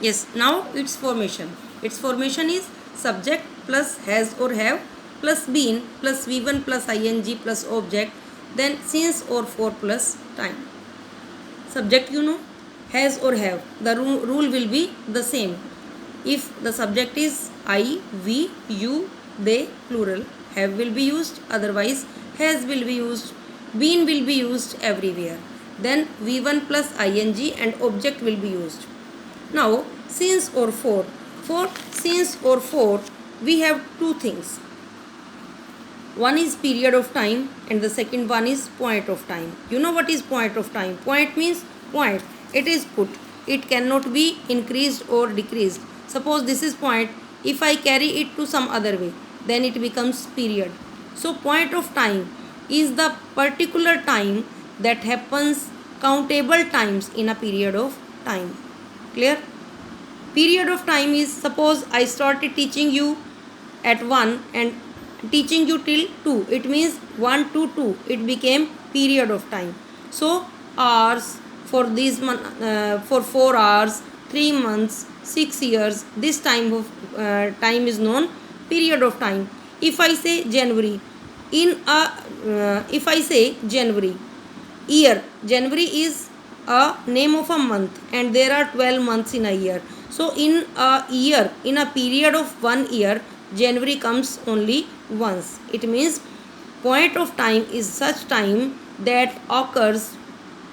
Yes, now its formation. Its formation is subject plus has or have plus been plus v1 plus ing plus object, then since or for plus time. Subject has or have. The rule will be the same. If the subject is I, we, you, they, plural, have will be used, otherwise has will be used, been will be used everywhere. Then v1 plus ing and object will be used. Now since or for. For since or for we have two things. One is period of time and the second one is point of time. You know what is point of time? Point means point. It is put. It cannot be increased or decreased. Suppose this is point. If I carry it to some other way, then it becomes period. So point of time is the particular time that happens countable times in a period of time. Clear? Period of time is, suppose I started teaching you at 1 and teaching you till 2. It means 1 to 2. It became period of time. So hours for these for 4 hours, 3 months, 6 years. This time of time is known period of time. If I say January, if I say January, year. January is a name of a month and there are 12 months in a year. So in a year, in a period of 1 year, January comes only once. It means point of time is such time that occurs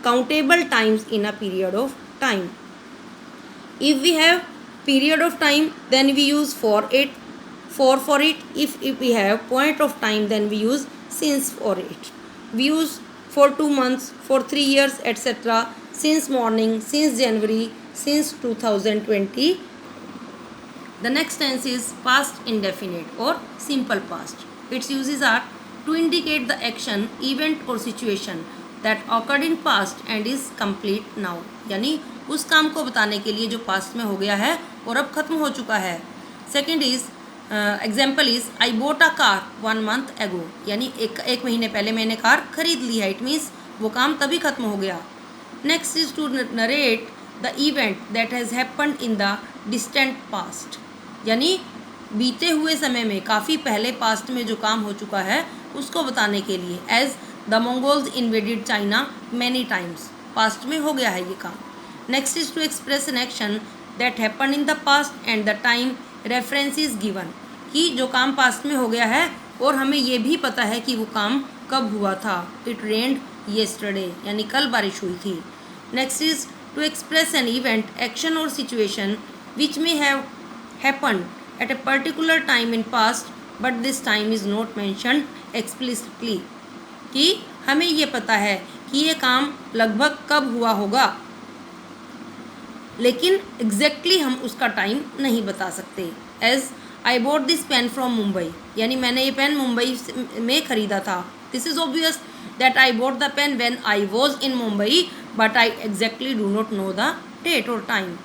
countable times in a period of time. If we have period of time, then we use for it. For it. If we have point of time, then we use since for it. We use for 2 months, for 3 years, etc. Since morning, since January, since 2020. The next tense is past indefinite or simple past. Its uses are to indicate the action, event or situation that occurred in past and is complete now. यानी उस काम को बताने के लिए जो past में हो गया है और अब खत्म हो चुका है. Second is example is I boat a car 1 month ago. यानी एक महीने पहले मैंने कार खरीद ली है. इट मीन्स वो काम तभी खत्म हो गया. Next is to narrate the event that has happened in the distant past. यानी बीते हुए समय में काफ़ी पहले पास्ट में जो काम हो चुका है उसको बताने के लिए. As the Mongols invaded China many times. Past में हो गया है ये काम. Next is to express an action that happen in the past and the time reference is given. कि जो काम पास्ट में हो गया है और हमें ये भी पता है कि वो काम कब हुआ था. It rained yesterday. यानी कल बारिश हुई थी. Next is to express an event, action और situation which may have happened at a particular time in past but this time is not mentioned explicitly. कि हमें ये पता है कि ये काम लगभग कब हुआ होगा लेकिन एग्जैक्टली हम उसका टाइम नहीं बता सकते. As I bought this pen from Mumbai. यानी मैंने ये पेन मुंबई में ख़रीदा था. This is obvious that I bought the pen when I was in Mumbai but I exactly do not know the date और time.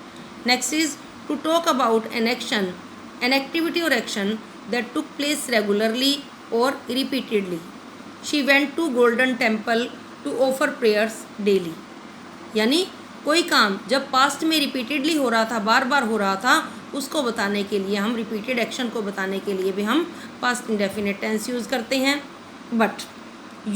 Next is to talk about an action, an activity or action that took place regularly or repeatedly. She went to Golden Temple to offer prayers daily. यानी कोई काम जब past में repeatedly हो रहा था, बार बार हो रहा था, उसको बताने के लिए हम रिपीटेड एक्शन को बताने के लिए भी हम पास्ट इंडेफिनिट टेंस यूज़ करते हैं. But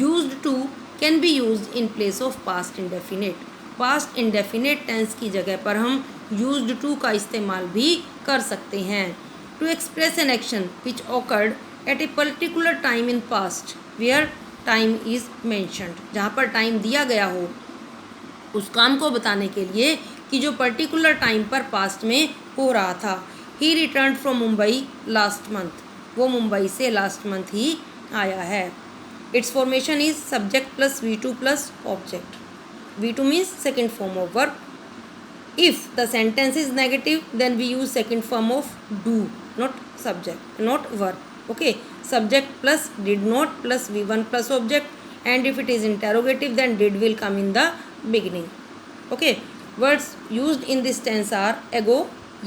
used to can be used in place of past indefinite. Past indefinite tense की जगह पर हम यूज्ड टू का इस्तेमाल भी कर सकते हैं. To express an action which occurred at a particular time in past where time is mentioned. जहाँ पर टाइम दिया गया हो उस काम को बताने के लिए कि जो पर्टिकुलर टाइम पर पास्ट में हो रहा था. He return from Mumbai last month. वो मुंबई से लास्ट मंथ ही आया है. Its formation is subject plus V2 plus object. V2 means second form of verb. If the sentence is negative, then we use second form of do, not subject, not verb. Okay, subject plus did not plus V1 plus object, and if it is interrogative, then did will come in the beginning. Okay, words used in this tense are ago,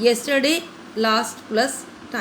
yesterday, last plus